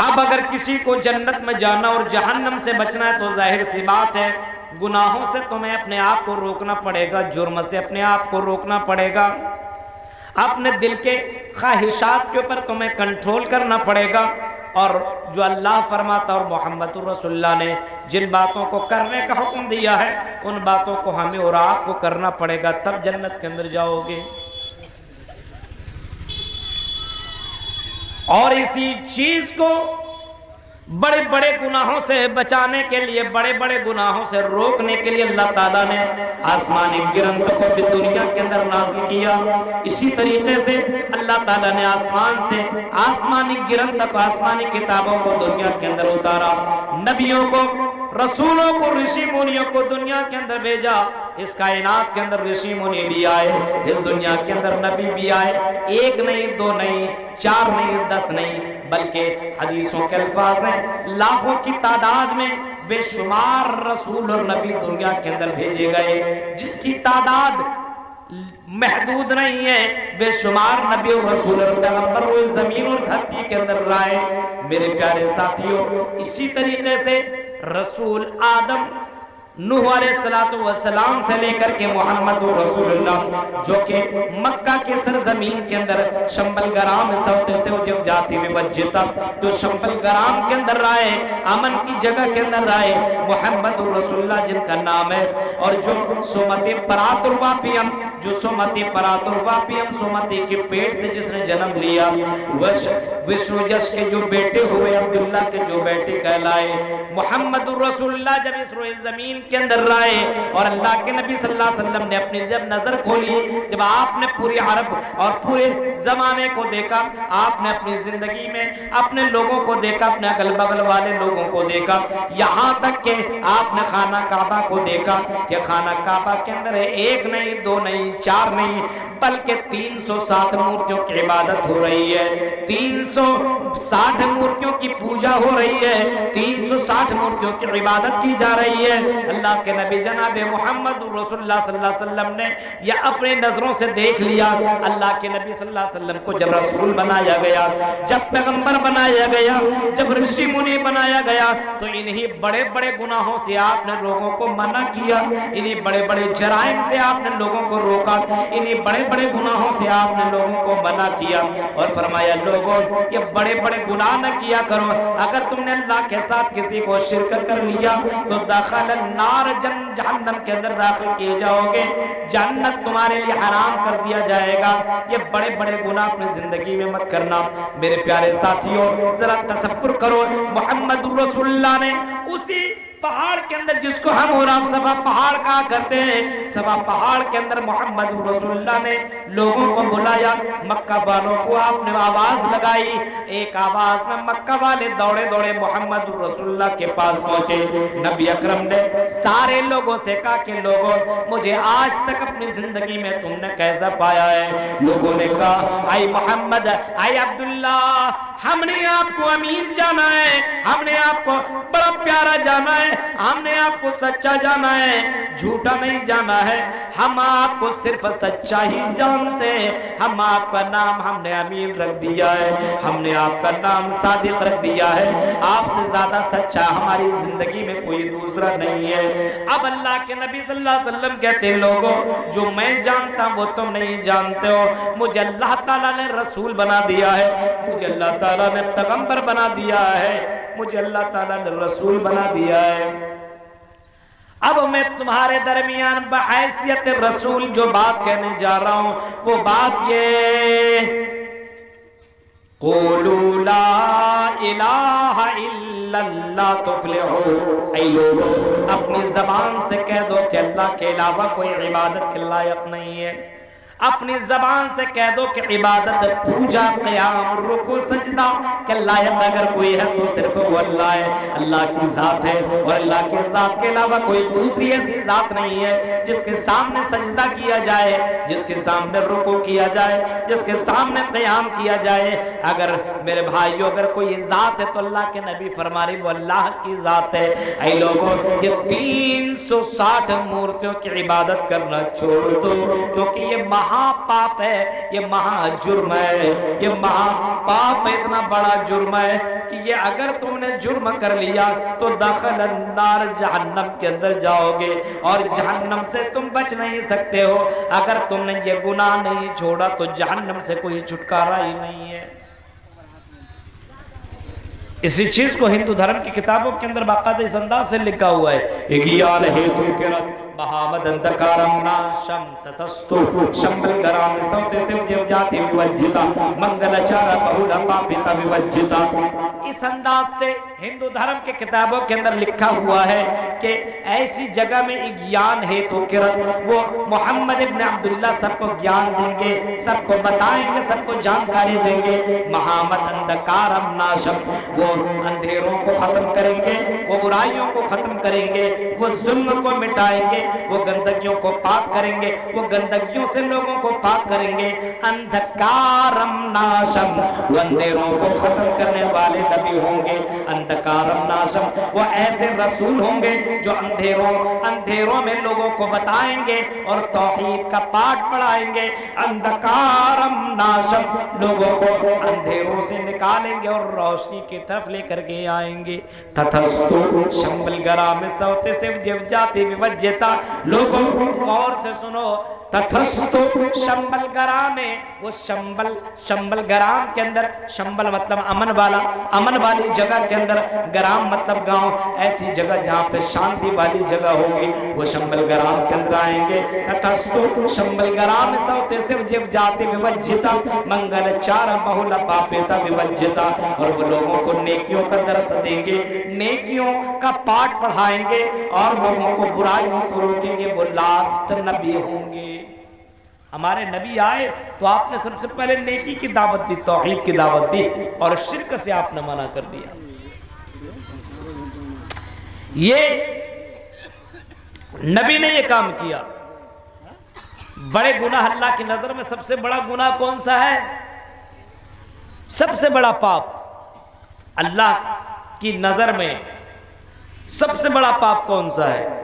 अब अगर किसी को जन्नत में जाना और जहन्नम से बचना है तो जाहिर सी बात है गुनाहों से तुम्हें अपने आप को रोकना पड़ेगा, जुर्म से अपने आप को रोकना पड़ेगा, अपने दिल के ख्वाहिशात के ऊपर तुम्हें कंट्रोल करना पड़ेगा। और जो अल्लाह फरमाता और मोहम्मद रसूलुल्लाह ने जिन बातों को करने का हुक्म दिया है उन बातों को हमें और आपको करना पड़ेगा, तब जन्नत के अंदर जाओगे। और इसी चीज को बड़े बड़े गुनाहों से बचाने के लिए, बड़े बड़े गुनाहों से रोकने के लिए अल्लाह ताला ने आसमानी गिरंतों को भी दुनिया के अंदर नाज़िल किया। इसी तरीके से अल्लाह ताला ने आसमान से आसमानी गिरंत को, आसमानी किताबों को दुनिया के अंदर उतारा, नबियों को, रसूलों को, ऋषि मुनियों को दुनिया के अंदर भेजा। इस कायनात के अंदर ऋषि मुनि भी आए, इस दुनिया के अंदर नबी भी आए, एक नहीं, दो नहीं, चार नहीं, 10 नहीं, बल्कि हदीसों के अल्फाज हैं लाखों की तादाद में बेशुमार रसूल और नबी दुनिया के अंदर भेजे गए, जिसकी तादाद महदूद नहीं है। बेशुमार नबी और रसूल और पैगंबर वो जमीन और धरती के अंदर लाए। मेरे प्यारे साथियों, इसी तरीके से रसूल आदम नूह अलैहिस्सलाम से लेकर के मोहम्मद रसूलुल्लाह जो कि मक्का के सरजमीन के अंदर शंबल गराम सौते से जब जाती में मस्जिद तो शंबल गराम के अंदर आए, अमन की जगह के अंदर आए मोहम्मद रसूलुल्लाह जिनका नाम है। और जो सोमती परातुर्वापियम, जो सोमती परातुर्वापियम, सोमती के पेट से जिसने जन्म लिया, विष्णु यश के जो बेटे हुए, अब्दुल्ला के जो बेटे कहलाए, मोहम्मद रसूलुल्लाह जब इस रोए जमीन के अंदर लाए और अल्लाह के नबी सल्लल्लाहु अलैहि वसल्लम ने अपनी जब नजर खोली, जब आपने पूरी अरब और पूरे जमाने को देखा, आपने अपनी जिंदगी में अपने लोगों को देखा, अपने अगल बगल वाले लोगों को देखा, यहाँ तक कि आपने खाना काबा को देखा कि खाना काबा के अंदर है एक नहीं, दो नहीं, चार नहीं, बल्कि 360 मूर्तियों की इबादत हो रही है, 360 मूर्तियों की पूजा हो रही है, 360 मूर्तियों की इबादत की जा रही है। अल्लाह के नबी जनाब मोहम्मद रसूलुल्लाह सल्लल्लाहु अलैहि वसल्लम ने यह अपने नजरों से देख लिया। अल्लाह के नबी सल्लल्लाहु अलैहि वसल्लम को जब रसूल बनाया गया, जब पैगंबर बनाया गया, जब ऋषि मुनि बनाया गया, तो इन्हीं बड़े बड़े गुनाहों से आपने लोगों को मना किया, इन्हीं बड़े बड़े जराइम से आपने लोगों को रोका, इन्हीं बड़े बड़े गुनाहों से आपने लोगों को मना किया और फरमाया लोगों ये बड़े बड़े गुनाह न किया करो। अगर तुमने अल्लाह के साथ किसी को शिरक कर लिया तो दाखिल नार जहन्नम के अंदर दाखिल किए जाओगे, जन्नत तुम्हारे लिए हराम कर दिया जाएगा। ये बड़े बड़े गुनाह अपनी जिंदगी में मत करना। मेरे प्यारे साथियों, जरा तसव्वुर करो, मोहम्मद रसूलुल्लाह ने उसी पहाड़ के अंदर, जिसको हम और आप सभा पहाड़ कहा करते हैं, सभा पहाड़ के अंदर मोहम्मद रसूलुल्लाह ने लोगों को बुलाया, मक्का वालों को आपने आवाज लगाई, एक आवाज में मक्का वाले दौड़े दौड़े मोहम्मद रसूलुल्लाह के पास पहुंचे। नबी अकरम ने सारे लोगों से कहा कि लोगों मुझे आज तक अपनी जिंदगी में तुमने कैसा पाया है? लोगों ने कहा आई मोहम्मद, आई अब्दुल्ला, हमने आपको अमीन जाना है, हमने आपको बड़ा प्यारा जाना है, हमने आपको सच्चा जाना है, झूठा नहीं जाना है, हम आपको सिर्फ सच्चा ही जानते हैं। हम आपका नाम हमने अमीन रख दिया है, हमने आपका नाम सादिक रख दिया है, आपसे ज्यादा सच्चा हमारी जिंदगी में कोई दूसरा नहीं है। अब अल्लाह के नबी सल्लल्लाहु अलैहि वसल्लम कहते हैं लोगों जो मैं जानता वो तुम नहीं जानते हो, मुझे अल्लाह ताला ने रसूल बना दिया है, मुझे अल्लाह ताला ने पैगंबर बना दिया है, मुझे अल्लाह ताला ने रसूल बना दिया है। अब मैं तुम्हारे दरमियान बहैसियत रसूल जो बात कहने जा रहा हूं वो बात ये, क़ूलू ला इलाहा इल्लल्लाह तुफ़्लिहू, ऐ लोगों अपनी जबान से कह दो कि अल्लाह के अलावा कोई इबादत के लायक नहीं है। अपनी जबान से कह दो कि इबादत, पूजा, क़याम, रुकू, सजदा के लायक अगर कोई है तो सिर्फ वो अल्लाह है, अल्लाह की जात है और अल्लाह के जात के अलावा कोई दूसरी ऐसी जात नहीं है जिसके सामने सजदा किया जाए, जिसके सामने रुकू किया जाए, जिसके सामने क़याम किया जाए। अगर मेरे भाइयों अगर कोई जात है तो अल्लाह के नबी फरमा रहे वो अल्लाह की जात है। ऐ लोगों ये 360 मूर्तियों की इबादत करना छोड़ दो, क्योंकि ये महापाप है, ये महाजुर्म है, ये महापाप इतना बड़ा जुर्म है कि ये अगर तुमने जुर्म कर लिया तो दखल अन्नार, जहन्नम के अंदर जाओगे और जहन्नम से तुम बच नहीं सकते हो। अगर तुमने ये गुनाह नहीं छोड़ा तो जहन्नम से कोई छुटकारा ही नहीं है। इसी चीज को हिंदू धर्म की किताबों के अंदर बाकायदा इस अंदाज से लिखा हुआ है, महामद अंधकारम नाशम ततस्तु शंबलगराम सौते से जाति विवज्जिता मंगलाचार बहुला पापिता विवज्जिता। इस अंदाज से हिंदू धर्म के किताबों के अंदर लिखा हुआ है कि ऐसी जगह में ज्ञान है तो किरत वो मोहम्मद इब्न अब्दुल्ला सबको ज्ञान देंगे, सबको बताएंगे, सबको जानकारी देंगे। महामद अंधकारम नाशम, वो अंधेरों को खत्म करेंगे, वो बुराइयों को खत्म करेंगे, वो जुल्म को मिटाएंगे, वो गंदगियों को पाक करेंगे, वो गंदगियों से लोगों को पाक करेंगे। अंधकारम नाशम, वो अंधेरों को खत्म करने वाले नबी होंगे। अंधकारम नाशम, वो ऐसे रसूल होंगे जो अंधेरों में लोगों को बताएंगे और तौहीद का पाठ पढ़ाएंगे। अंधकारम नाशम, लोगों को अंधेरों से निकालेंगे और रोशनी की तरफ लेकर के आएंगे। तथस्तु शंबलगरा में सौते से जीव जाति विवज्जिता। लोगों गौर से सुनो, तथस्तु शंबलगरा में, वो शंबल गराम के अंदर, शंबल मतलब अमन वाला, अमन वाली जगह के अंदर, गराम मतलब गांव, ऐसी जगह जहां पे शांति वाली जगह होगी वो शंबल गराम के अंदर आएंगे। तथस्तु शंबल गराम सौते से जीव जाति विवज्जिता मंगलचार बहुला पापेता विवज्जिता। और वो लोगों को नेकियों का दर्श देंगे, नेकियों का पाठ पढ़ाएंगे और लोगों को बुराइयों से रोकेंगे। वो लास्ट नबी होंगे। हमारे नबी आए तो आपने सबसे पहले नेकी की दावत दी, तौहीद की दावत दी और शिर्क से आपने मना कर दिया। ये नबी ने ये काम किया। बड़े गुनाह, अल्लाह की नजर में सबसे बड़ा गुनाह कौन सा है? सबसे बड़ा पाप अल्लाह की नजर में सबसे बड़ा पाप कौन सा है?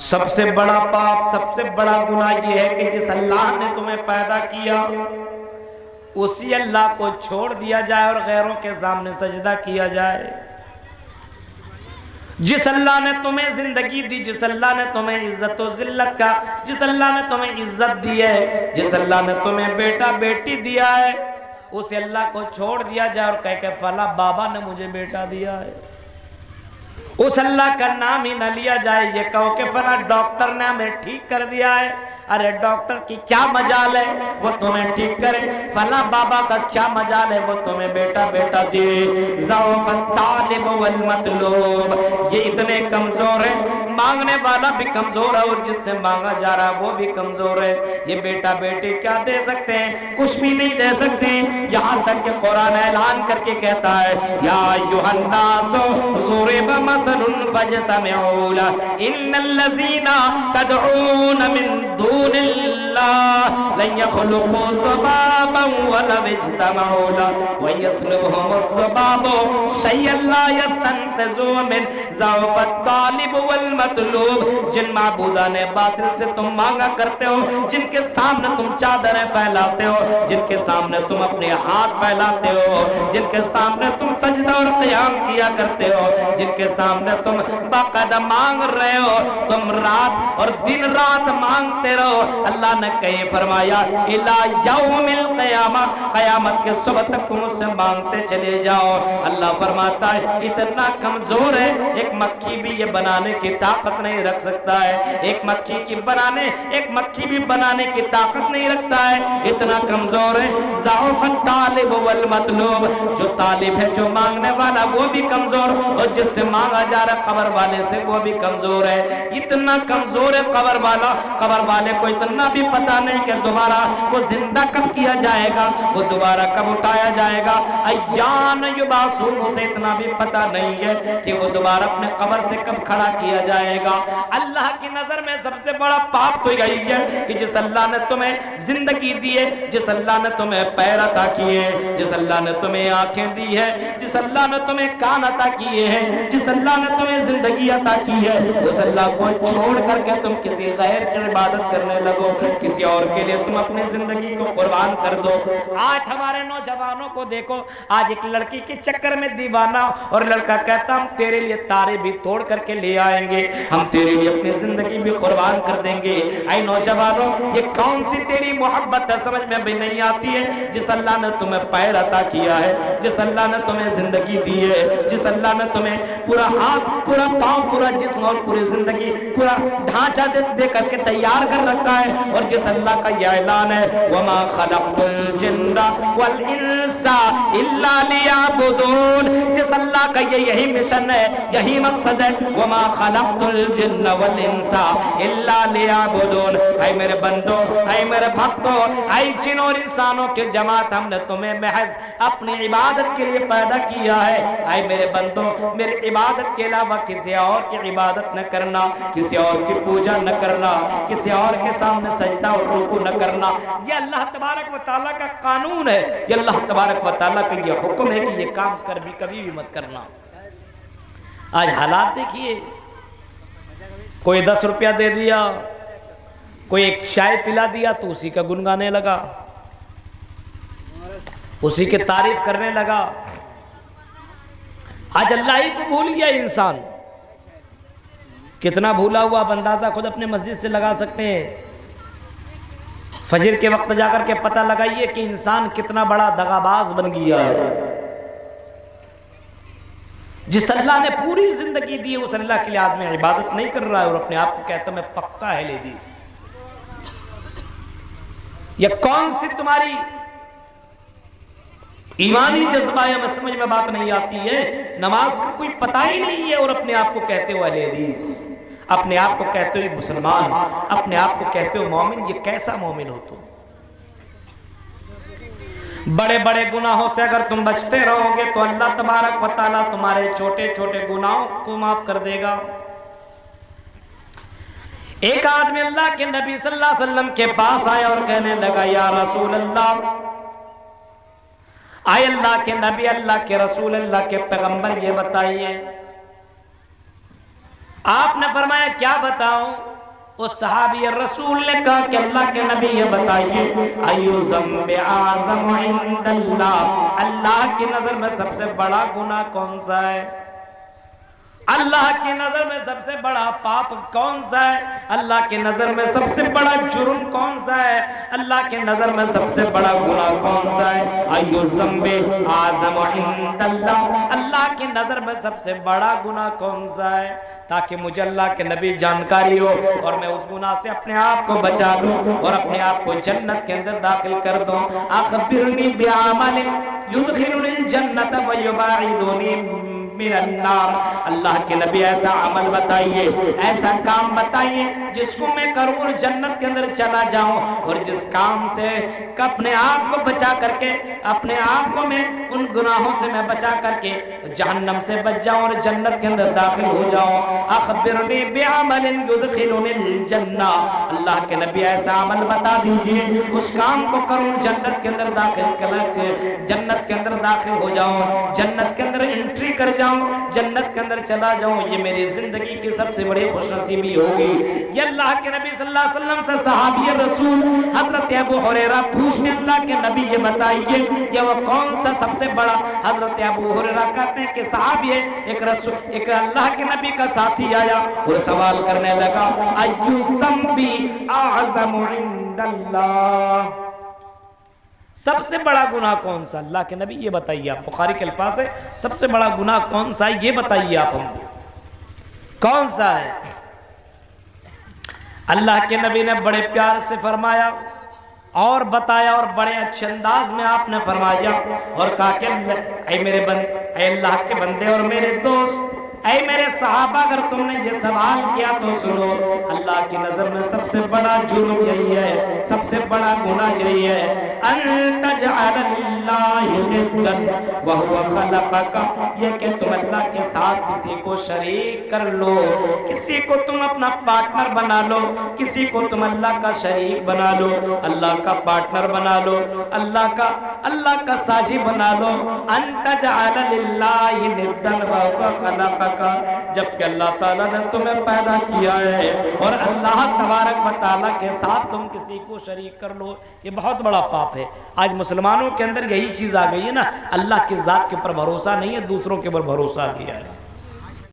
सबसे बड़ा पाप, सबसे बड़ा गुनाह यह है कि जिस अल्लाह ने तुम्हें पैदा किया उसी अल्लाह को छोड़ दिया जाए और गैरों के सामने सजदा किया जाए। जिस अल्लाह ने तुम्हें जिंदगी दी, जिस अल्लाह ने तुम्हें इज्जत और जिल्लत का, जिस अल्लाह ने तुम्हें इज्जत दी है, जिस अल्लाह ने तुम्हें बेटा बेटी दिया है, उस अल्लाह को छोड़ दिया जाए और कह के फला बाबा ने मुझे बेटा दिया है। उस अल्लाह का नाम ही न लिया जाए, ये कहो कि फला डॉक्टर ने हमें ठीक कर दिया है। अरे डॉक्टर की क्या मजाल है, वो तुम्हें ठीक करे। फला बाबा का क्या मजाल है, वो तुम्हें बेटा बेटा दे। तालिब वल मतलूब, ये इतने कमजोर है, मांगने वाला भी कमजोर है और जिससे मांगा जा रहा है वो भी कमजोर है। ये बेटा बेटी क्या दे सकते हैं? कुछ भी नहीं दे सकते। यहाँ तक कि कुरान ऐलान करके कहता है, या युहन्नासो ज़ुरिब मसलुन फजतमिऊ लह इन्नल्लज़ीना तदऊन मिन दूनिल्लाह लन यख़लुक़ू ज़ुबाबन वलव इज्तमऊ लह व यस्लुबहुमु ज़ुबाबु शय्अन ला यस्तंक़िज़ू मिन ज़अफ़त तालिब वल मतलूब। जिन माबूदा ने बातिल से तुम मांगा करते हो, जिनके सामने तुम चादरें फैलाते हो, जिनके सामने तुम अपने हाथ फैलाते हो, जिनके सामने तुम सजदा और क़याम किया करते हो, जिनके सामने तुम बाकायदा मांग रहे हो, तुम रात और दिन रात मांगते रहो। अल्लाह ने कहीं फरमाया इला यौमिल क़यामा, क़यामत के सुबह तक तुम उससे मांगते चले जाओ। अल्लाह फरमाता है इतना कमजोर है, एक मक्खी भी ये बनाने की ताकत नहीं रख सकता है। एक मक्खी भी बनाने की ताकत नहीं रखता है, इतना कमजोर है। ज़अफ़त तालिब वल मतलूब, जो तालिब है, जो मांगने वाला, वो भी कमजोर, और जिससे मांगा जा रहा कब्र वाले से, वो भी कमजोर है। इतना कमजोर है कब्र वाला, कब्र वाले को इतना भी पता नहीं कि दोबारा वो जिंदा कब किया जाएगा, वो दोबारा कब उठाया जाएगा। अय्यान युबासून, उसे इतना भी पता नहीं है कि वो दोबारा अपने कब्र से कब खड़ा किया जाएगा। जाएगा। अल्लाह की नजर में सबसे बड़ा पाप तो यही है कि जिस अल्लाह ने तुम्हें जिंदगी दी है, जिस अल्लाह ने तुम्हें पैर अता किए हैं, जिस अल्लाह ने तुम्हें आंखें दी है, जिस अल्लाह ने तुम्हें कान अता किए हैं, जिस अल्लाह ने तुम्हें जिंदगी अता की है, उस अल्लाह को छोड़ करके तुम किसी गैर की इबादत करने लगो, किसी और के लिए तुम अपनी जिंदगी को कुर्बान कर दो। आज हमारे नौजवानों को देखो, आज एक लड़की के चक्कर में दीवाना, और लड़का कहता हम तेरे लिए तारे भी तोड़ करके ले आएंगे, हम तेरे लिए अपनी जिंदगी भी कुर्बान कर देंगे। आई नौजवानों, ये कौन सी तेरी मोहब्बत है, समझ में भी नहीं आती है। जिस अल्लाह ने तुम्हें पैर अता किया है, जिस अल्लाह ने तुम्हें जिंदगी दी है, जिस अल्लाह ने तुम्हें पूरा हाथ, पूरा पांव, पूरा जिस्म और पूरी जिंदगी, पूरा ढांचा दे करके तैयार कर रखा है, और जिस अल्लाह का यह ऐलान है वमा खलक़तुल जिन्ना वल इंसा इल्ला लियअबुदून, जिस अल्लाह का यही मिशन है, यही मकसद है, वमा खलक़तुल जिन्ना वल इंसा इल्ला लियअबुदून। ऐ मेरे बंदो, ऐ मेरे भक्तों, ऐ जिन और इंसानों के जमात, हमने तुम्हें महज अपनी इबादत के लिए पैदा किया है। ऐ मेरे बंदो, मेरी इबादत के अलावा किसी और की इबादत न करना, किसी और की पूजा न करना, किसी और के सामने सजदा और रुकू न करना। ये अल्लाह तबारक व तआला का कानून है, ये अल्लाह तबारक व तआला का ये हुक्म है कि ये काम कभी भी मत करना। आज हालात देखिए, कोई 10 रुपया दे दिया, कोई एक चाय पिला दिया तो उसी का गुनगाने लगा, उसी की तारीफ करने लगा। आज अल्लाह ही को भूल गया इंसान। कितना भूला हुआ आप अंदाजा खुद अपने मस्जिद से लगा सकते हैं। फजर के वक्त जाकर के पता लगाइए कि इंसान कितना बड़ा दगाबाज बन गया है। जिस अल्लाह ने पूरी जिंदगी दी, उस अल्लाह के लिए आदमी इबादत नहीं कर रहा है और अपने आप को कहता मैं पक्का है लेडीज। यह कौन सी तुम्हारी ईमानी जज्बा है, हमें समझ में बात नहीं आती है। नमाज का कोई पता ही नहीं है और अपने आप को कहते हो अहले हदीस, अपने आप को कहते हो मुसलमान, अपने आप को कहते हो मोमिन। ये कैसा मोमिन हो तुम? बड़े बड़े गुनाहों से अगर तुम बचते रहोगे तो अल्लाह तबारक व तआला तुम्हारे छोटे छोटे गुनाहों को माफ कर देगा। एक आदमी अल्लाह के नबी सल्लल्लाहु अलैहि वसल्लम के पास आया और कहने लगा या रसूल अल्लाह, आए अल्लाह के नबी, अल्लाह के रसूल, अल्लाह के पैगंबर, ये बताइए। आपने फरमाया क्या बताऊं? उस सहाबी रसूल ने कहा कि अल्लाह के नबी ये बताइए, अय्यु ज़म्बि आज़म इंदल्लाह, अल्लाह की नजर में सबसे बड़ा गुनाह कौन सा है? अल्लाह की नजर में सबसे बड़ा पाप कौन सा है? अल्लाह की नजर में सबसे बड़ा जुर्म कौन सा है? अल्लाह की नजर में सबसे बड़ा गुनाह कौन सा है? अय्यु ज़म्बि आज़म इंदल्लाह, अल्लाह की नजर में सबसे बड़ा गुनाह कौन सा है? ताकि मुझे अल्लाह के नबी जानकारी हो और मैं उस गुनाह से अपने आप को बचा लूं और अपने आप को जन्नत के अंदर दाखिल कर दूं। अखबिरनी बिअमलिन युदखिलुनिल जन्नत व युबाइदुनी मिनन नार, अल्लाह के नबी ऐसा अमल बताइए, ऐसा काम बताइए जिसको मैं करूं और जन्नत के अंदर चला जाऊं, और जिस काम से अपने आप को बचा करके, अपने आप को मैं उन गुनाहों से मैं बचा करके जहन्नम से बच जाऊं और जन्नत के अंदर दाखिल हो जाऊं। अखबिरनी बिअमलिन युदखिलुनिल जन्ना, अल्लाह के नबी ऐसा अमल बता दीजिए, उस काम को करूं जन्नत के अंदर दाखिल कर, जन्नत के अंदर दाखिल हो जाऊं, जन्नत के अंदर एंट्री कर जाऊं, जन्नत के अंदर चला जाऊं। ये मेरी जिंदगी की सबसे बड़ी खुशनसीबी होगी। ये अल्लाह के नबी सल्लल्लाहु अलैहि वसल्लम से सहाबी रसूल हजरत अबू हुरैरा पूछने अल्लाह के नबी ये बताइए ये वो कौन सा सबसे बड़ा? हजरत अबू हुरैरा कहते हैं कि साहब ये एक रसूल, एक अल्लाह के नबी का साथी आया और सवाल करने लगा अय्यु ज़म्बि आज़म इंदल्लाह, सबसे बड़ा गुनाह कौन सा? अल्लाह के नबी ये बताइए आप, बुखारी के अल्फाज है, सबसे बड़ा गुनाह कौन सा है ये बताइए आप हमको, कौन सा है? अल्लाह के नबी ने बड़े प्यार से फरमाया और बताया और बड़े अच्छे अंदाज में आपने फरमाया और कहा कि ऐ मेरे अल्लाह के बंदे और मेरे दोस्त, ऐ मेरे सहाबा, अगर तुमने ये सवाल किया तो सुनो, अल्लाह की नजर में सबसे बड़ा जुर्म यही है, सबसे बड़ा गुनाह यही है, अन तजअल लिल्लाहि निद्दन व हुवा खलक़का, ये कि तुम अल्लाह के साथ किसी को शरीक कर लो, किसी को तुम अपना पार्टनर बना लो, किसी को तुम अल्लाह का शरीक बना लो, अल्लाह का पार्टनर बना लो, अल्लाह का साझी बना लो। अन तजअल लिल्लाहि निद्दन व हुवा खलक़का, जबकि अल्लाह ताला ने तुम्हें पैदा किया है और अल्लाह तबारक व तआला के साथ तुम किसी को शरीक कर लो, ये बहुत बड़ा पाप है। आज मुसलमानों के अंदर यही चीज आ गई है ना, अल्लाह की जात के ऊपर भरोसा नहीं है, दूसरों के ऊपर भरोसा किया है।